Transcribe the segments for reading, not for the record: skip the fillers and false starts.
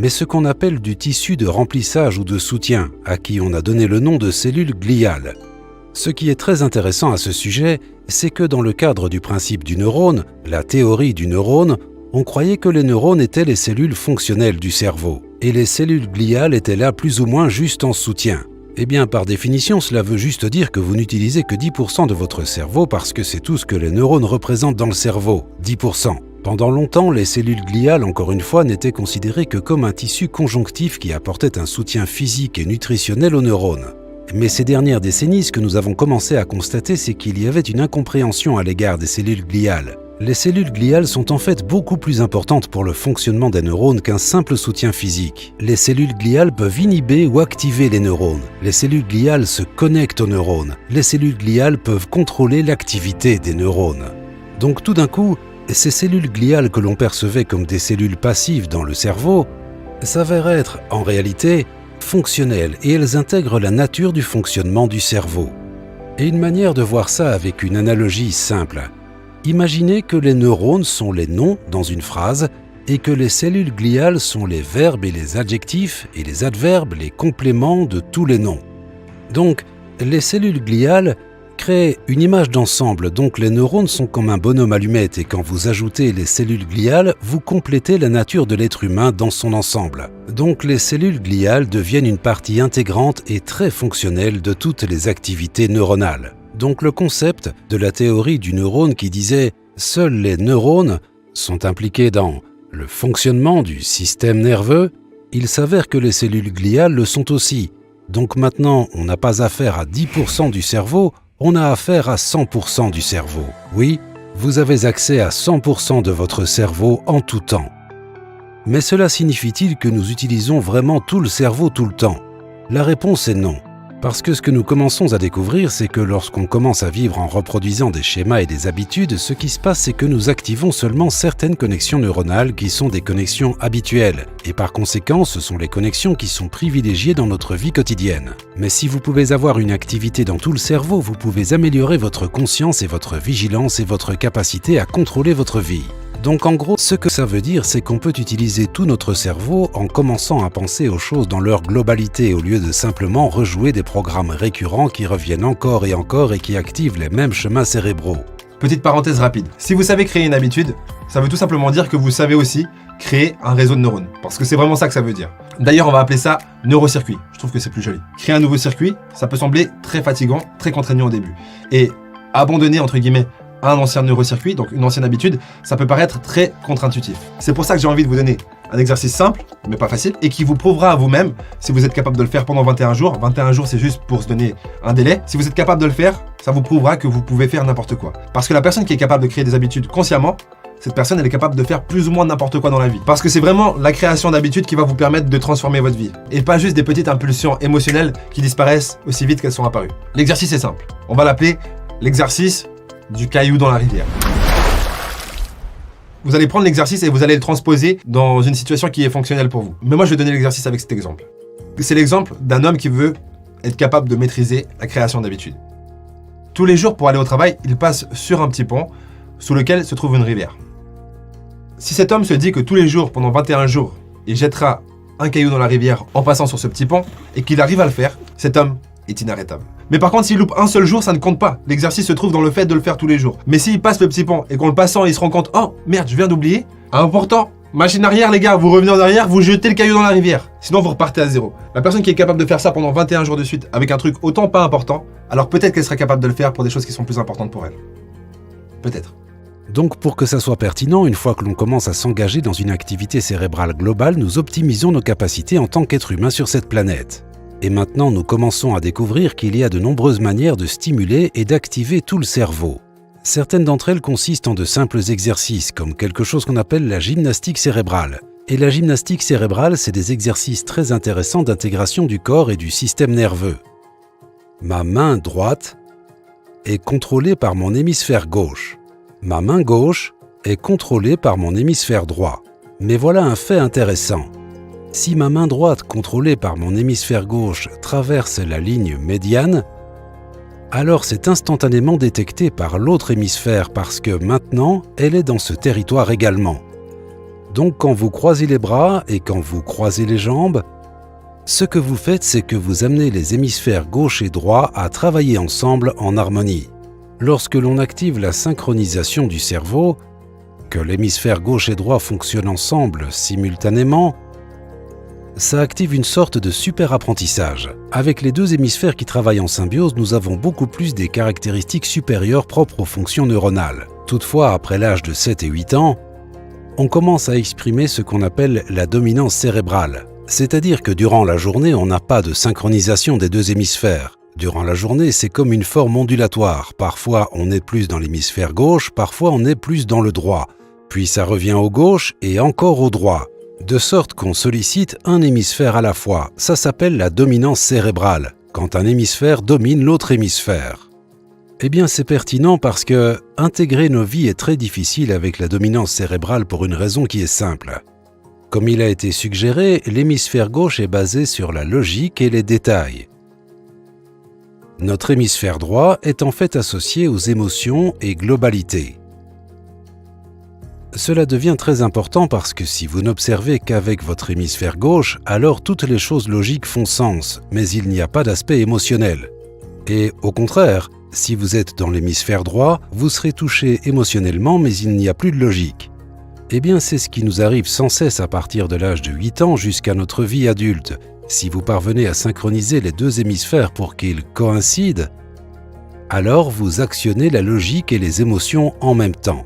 mais ce qu'on appelle du tissu de remplissage ou de soutien, à qui on a donné le nom de cellules gliales. Ce qui est très intéressant à ce sujet, c'est que dans le cadre du principe du neurone, la théorie du neurone, on croyait que les neurones étaient les cellules fonctionnelles du cerveau, et les cellules gliales étaient là plus ou moins juste en soutien. Eh bien, par définition, cela veut juste dire que vous n'utilisez que 10% de votre cerveau parce que c'est tout ce que les neurones représentent dans le cerveau, 10%. Pendant longtemps, les cellules gliales, encore une fois, n'étaient considérées que comme un tissu conjonctif qui apportait un soutien physique et nutritionnel aux neurones. Mais ces dernières décennies, ce que nous avons commencé à constater, c'est qu'il y avait une incompréhension à l'égard des cellules gliales. Les cellules gliales sont en fait beaucoup plus importantes pour le fonctionnement des neurones qu'un simple soutien physique. Les cellules gliales peuvent inhiber ou activer les neurones. Les cellules gliales se connectent aux neurones. Les cellules gliales peuvent contrôler l'activité des neurones. Donc tout d'un coup, ces cellules gliales que l'on percevait comme des cellules passives dans le cerveau s'avèrent être, en réalité, fonctionnelles et elles intègrent la nature du fonctionnement du cerveau. Et une manière de voir ça avec une analogie simple. Imaginez que les neurones sont les noms dans une phrase et que les cellules gliales sont les verbes et les adjectifs et les adverbes, les compléments de tous les noms. Donc, les cellules gliales créent une image d'ensemble, donc les neurones sont comme un bonhomme allumette et quand vous ajoutez les cellules gliales, vous complétez la nature de l'être humain dans son ensemble. Donc les cellules gliales deviennent une partie intégrante et très fonctionnelle de toutes les activités neuronales. Donc le concept de la théorie du neurone qui disait « seuls les neurones sont impliqués dans le fonctionnement du système nerveux », il s'avère que les cellules gliales le sont aussi. Donc maintenant, on n'a pas affaire à 10% du cerveau, on a affaire à 100% du cerveau. Oui, vous avez accès à 100% de votre cerveau en tout temps. Mais cela signifie-t-il que nous utilisons vraiment tout le cerveau tout le temps ? La réponse est non. Parce que ce que nous commençons à découvrir, c'est que lorsqu'on commence à vivre en reproduisant des schémas et des habitudes, ce qui se passe, c'est que nous activons seulement certaines connexions neuronales qui sont des connexions habituelles. Et par conséquent, ce sont les connexions qui sont privilégiées dans notre vie quotidienne. Mais si vous pouvez avoir une activité dans tout le cerveau, vous pouvez améliorer votre conscience et votre vigilance et votre capacité à contrôler votre vie. Donc en gros, ce que ça veut dire, c'est qu'on peut utiliser tout notre cerveau en commençant à penser aux choses dans leur globalité au lieu de simplement rejouer des programmes récurrents qui reviennent encore et qui activent les mêmes chemins cérébraux. Petite parenthèse rapide. Si vous savez créer une habitude, ça veut tout simplement dire que vous savez aussi créer un réseau de neurones. Parce que c'est vraiment ça que ça veut dire. D'ailleurs, on va appeler ça neurocircuit. Je trouve que c'est plus joli. Créer un nouveau circuit, ça peut sembler très fatigant, très contraignant au début. Et abandonner, entre guillemets, un ancien neurocircuit, donc une ancienne habitude, ça peut paraître très contre-intuitif. C'est pour ça que j'ai envie de vous donner un exercice simple, mais pas facile, et qui vous prouvera à vous-même si vous êtes capable de le faire pendant 21 jours. 21 jours, c'est juste pour se donner un délai. Si vous êtes capable de le faire, ça vous prouvera que vous pouvez faire n'importe quoi. Parce que la personne qui est capable de créer des habitudes consciemment, cette personne, elle est capable de faire plus ou moins n'importe quoi dans la vie. Parce que c'est vraiment la création d'habitudes qui va vous permettre de transformer votre vie. Et pas juste des petites impulsions émotionnelles qui disparaissent aussi vite qu'elles sont apparues. L'exercice est simple. On va l'appeler l'exercice du caillou dans la rivière. Vous allez prendre l'exercice et vous allez le transposer dans une situation qui est fonctionnelle pour vous. Mais moi, je vais donner l'exercice avec cet exemple. C'est l'exemple d'un homme qui veut être capable de maîtriser la création d'habitudes. Tous les jours, pour aller au travail, il passe sur un petit pont sous lequel se trouve une rivière. Si cet homme se dit que tous les jours, pendant 21 jours, il jettera un caillou dans la rivière en passant sur ce petit pont et qu'il arrive à le faire, cet homme est inarrêtable. Mais par contre, s'il loupe un seul jour, ça ne compte pas. L'exercice se trouve dans le fait de le faire tous les jours. Mais s'il passe le petit pont et qu'en le passant, il se rend compte « Oh, merde, je viens d'oublier », important, machine arrière les gars, vous revenez en arrière, vous jetez le caillou dans la rivière. Sinon, vous repartez à zéro. La personne qui est capable de faire ça pendant 21 jours de suite avec un truc autant pas important, alors peut-être qu'elle sera capable de le faire pour des choses qui sont plus importantes pour elle. Peut-être. Donc pour que ça soit pertinent, une fois que l'on commence à s'engager dans une activité cérébrale globale, nous optimisons nos capacités en tant qu'être humain sur cette planète. Et maintenant, nous commençons à découvrir qu'il y a de nombreuses manières de stimuler et d'activer tout le cerveau. Certaines d'entre elles consistent en de simples exercices, comme quelque chose qu'on appelle la gymnastique cérébrale. Et la gymnastique cérébrale, c'est des exercices très intéressants d'intégration du corps et du système nerveux. Ma main droite est contrôlée par mon hémisphère gauche. Ma main gauche est contrôlée par mon hémisphère droit. Mais voilà un fait intéressant. Si ma main droite contrôlée par mon hémisphère gauche traverse la ligne médiane, alors c'est instantanément détecté par l'autre hémisphère parce que maintenant, elle est dans ce territoire également. Donc quand vous croisez les bras et quand vous croisez les jambes, ce que vous faites, c'est que vous amenez les hémisphères gauche et droit à travailler ensemble en harmonie. Lorsque l'on active la synchronisation du cerveau, que l'hémisphère gauche et droit fonctionnent ensemble simultanément, ça active une sorte de super apprentissage. Avec les deux hémisphères qui travaillent en symbiose, nous avons beaucoup plus des caractéristiques supérieures propres aux fonctions neuronales. Toutefois, après l'âge de 7 et 8 ans, on commence à exprimer ce qu'on appelle la dominance cérébrale. C'est-à-dire que durant la journée, on n'a pas de synchronisation des deux hémisphères. Durant la journée, c'est comme une forme ondulatoire. Parfois, on est plus dans l'hémisphère gauche, parfois on est plus dans le droit. Puis ça revient au gauche et encore au droit. De sorte qu'on sollicite un hémisphère à la fois. Ça s'appelle la dominance cérébrale, quand un hémisphère domine l'autre hémisphère. Eh bien, c'est pertinent parce que intégrer nos vies est très difficile avec la dominance cérébrale pour une raison qui est simple. Comme il a été suggéré, l'hémisphère gauche est basé sur la logique et les détails. Notre hémisphère droit est en fait associé aux émotions et globalité. Cela devient très important parce que si vous n'observez qu'avec votre hémisphère gauche, alors toutes les choses logiques font sens, mais il n'y a pas d'aspect émotionnel. Et au contraire, si vous êtes dans l'hémisphère droit, vous serez touché émotionnellement, mais il n'y a plus de logique. Eh bien, c'est ce qui nous arrive sans cesse à partir de l'âge de 8 ans jusqu'à notre vie adulte. Si vous parvenez à synchroniser les deux hémisphères pour qu'ils coïncident, alors vous actionnez la logique et les émotions en même temps.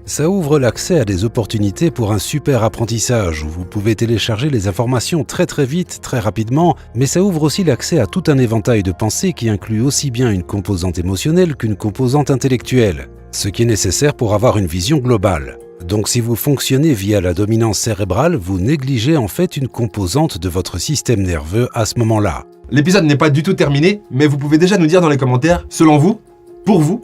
Ça ouvre l'accès à des opportunités pour un super apprentissage où vous pouvez télécharger les informations très vite, très rapidement, mais ça ouvre aussi l'accès à tout un éventail de pensées qui inclut aussi bien une composante émotionnelle qu'une composante intellectuelle, ce qui est nécessaire pour avoir une vision globale. Donc si vous fonctionnez via la dominance cérébrale, vous négligez en fait une composante de votre système nerveux à ce moment-là. L'épisode n'est pas du tout terminé, mais vous pouvez déjà nous dire dans les commentaires, selon vous, pour vous,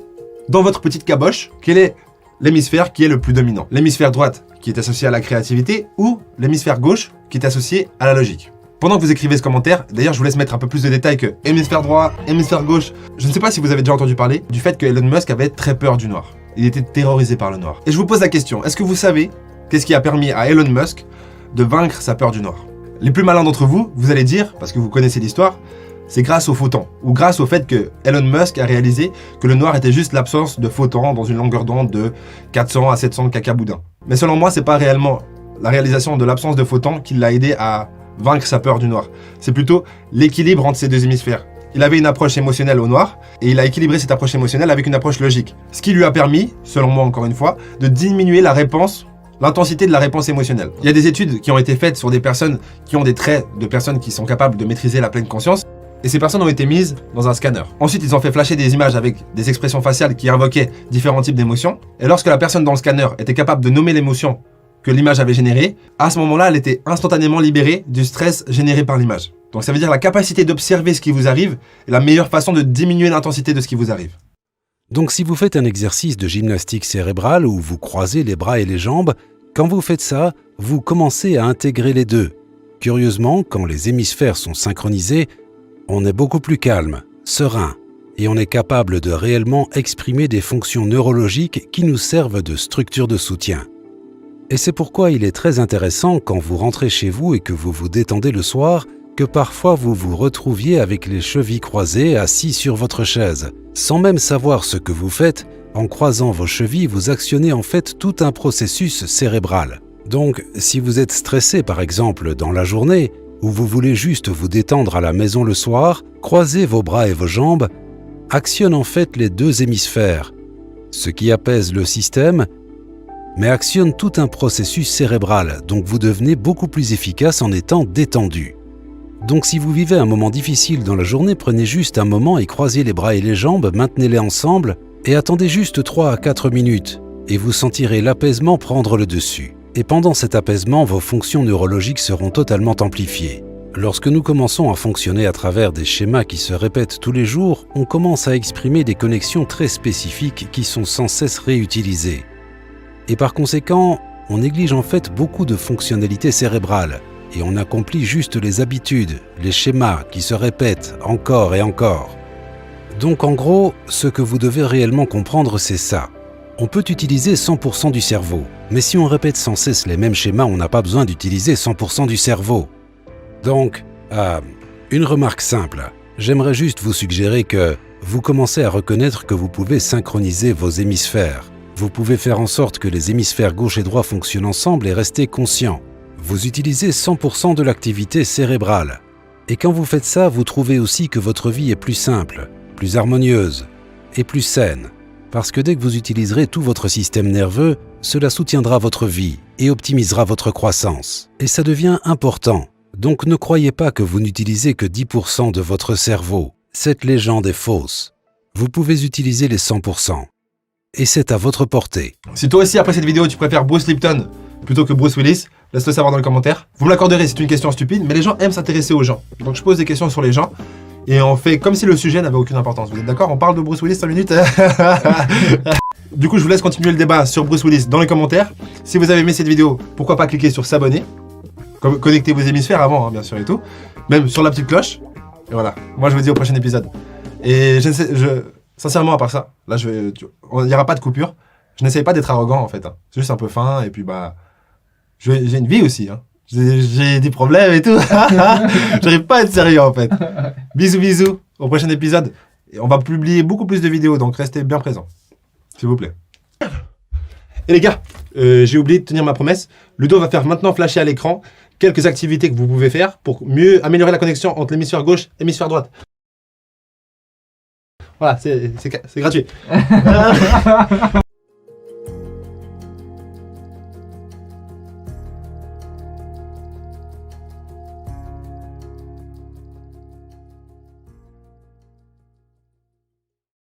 dans votre petite caboche, quel est l'hémisphère qui est le plus dominant. L'hémisphère droite qui est associé à la créativité ou l'hémisphère gauche qui est associé à la logique. Pendant que vous écrivez ce commentaire, d'ailleurs je vous laisse mettre un peu plus de détails que hémisphère droit, hémisphère gauche. Je ne sais pas si vous avez déjà entendu parler du fait que Elon Musk avait très peur du noir. Il était terrorisé par le noir. Et je vous pose la question, est-ce que vous savez qu'est-ce qui a permis à Elon Musk de vaincre sa peur du noir? Les plus malins d'entre vous, vous allez dire, parce que vous connaissez l'histoire, c'est grâce aux photons, ou grâce au fait que Elon Musk a réalisé que le noir était juste l'absence de photons dans une longueur d'onde de 400 à 700 cacaboudins. Mais selon moi, c'est pas réellement la réalisation de l'absence de photons qui l'a aidé à vaincre sa peur du noir. C'est plutôt l'équilibre entre ces deux hémisphères. Il avait une approche émotionnelle au noir, et il a équilibré cette approche émotionnelle avec une approche logique. Ce qui lui a permis, selon moi encore une fois, de diminuer l'intensité de la réponse émotionnelle. Il y a des études qui ont été faites sur des personnes qui ont des traits de personnes qui sont capables de maîtriser la pleine conscience, et ces personnes ont été mises dans un scanner. Ensuite, ils ont fait flasher des images avec des expressions faciales qui invoquaient différents types d'émotions. Et lorsque la personne dans le scanner était capable de nommer l'émotion que l'image avait générée, à ce moment-là, elle était instantanément libérée du stress généré par l'image. Donc ça veut dire la capacité d'observer ce qui vous arrive est la meilleure façon de diminuer l'intensité de ce qui vous arrive. Donc si vous faites un exercice de gymnastique cérébrale où vous croisez les bras et les jambes, quand vous faites ça, vous commencez à intégrer les deux. Curieusement, quand les hémisphères sont synchronisés, on est beaucoup plus calme, serein, et on est capable de réellement exprimer des fonctions neurologiques qui nous servent de structure de soutien. Et c'est pourquoi il est très intéressant quand vous rentrez chez vous et que vous vous détendez le soir, que parfois vous vous retrouviez avec les chevilles croisées assis sur votre chaise. Sans même savoir ce que vous faites, en croisant vos chevilles, vous actionnez en fait tout un processus cérébral. Donc, si vous êtes stressé par exemple dans la journée, ou vous voulez juste vous détendre à la maison le soir, croisez vos bras et vos jambes, actionne en fait les deux hémisphères, ce qui apaise le système, mais actionne tout un processus cérébral, donc vous devenez beaucoup plus efficace en étant détendu. Donc si vous vivez un moment difficile dans la journée, prenez juste un moment et croisez les bras et les jambes, maintenez-les ensemble et attendez juste 3 à 4 minutes et vous sentirez l'apaisement prendre le dessus. Et pendant cet apaisement, vos fonctions neurologiques seront totalement amplifiées. Lorsque nous commençons à fonctionner à travers des schémas qui se répètent tous les jours, on commence à exprimer des connexions très spécifiques qui sont sans cesse réutilisées. Et par conséquent, on néglige en fait beaucoup de fonctionnalités cérébrales et on accomplit juste les habitudes, les schémas qui se répètent encore et encore. Donc en gros, ce que vous devez réellement comprendre, c'est ça. On peut utiliser 100% du cerveau, Mais si on répète sans cesse les mêmes schémas, on n'a pas besoin d'utiliser 100% du cerveau. Donc, une remarque simple. J'aimerais juste vous suggérer que vous commencez à reconnaître que vous pouvez synchroniser vos hémisphères. Vous pouvez faire en sorte que les hémisphères gauche et droit fonctionnent ensemble et rester conscient. Vous utilisez 100% de l'activité cérébrale. Et quand vous faites ça, vous trouvez aussi que votre vie est plus simple, plus harmonieuse et plus saine. Parce que dès que vous utiliserez tout votre système nerveux, cela soutiendra votre vie et optimisera votre croissance. Et ça devient important. Donc ne croyez pas que vous n'utilisez que 10% de votre cerveau. Cette légende est fausse. Vous pouvez utiliser les 100%. Et c'est à votre portée. Si toi aussi, après cette vidéo, tu préfères Bruce Lipton plutôt que Bruce Willis, laisse-le savoir dans les commentaires. Vous me l'accorderez, c'est une question stupide, mais les gens aiment s'intéresser aux gens. Donc je pose des questions sur les gens et on fait comme si le sujet n'avait aucune importance. Vous êtes d'accord? On parle de Bruce Willis 5 minutes. Du coup, je vous laisse continuer le débat sur Bruce Willis dans les commentaires. Si vous avez aimé cette vidéo, pourquoi pas cliquer sur s'abonner. Connectez vos hémisphères avant, hein, bien sûr, et tout. Même sur la petite cloche. Et voilà. Moi, je vous dis au prochain épisode. Et sincèrement, à part ça, là, il n'y aura pas de coupure. Je n'essaye pas d'être arrogant, en fait. Hein. C'est juste un peu fin, et puis, bah... J'ai une vie aussi, hein. J'ai des problèmes et tout. J'arrive pas à être sérieux, en fait. Bisous, bisous. Au prochain épisode. Et on va publier beaucoup plus de vidéos, donc restez bien présents. S'il vous plaît. Et les gars, j'ai oublié de tenir ma promesse. Ludo va faire maintenant flasher à l'écran quelques activités que vous pouvez faire pour mieux améliorer la connexion entre l'hémisphère gauche et l'hémisphère droite. Voilà, c'est gratuit.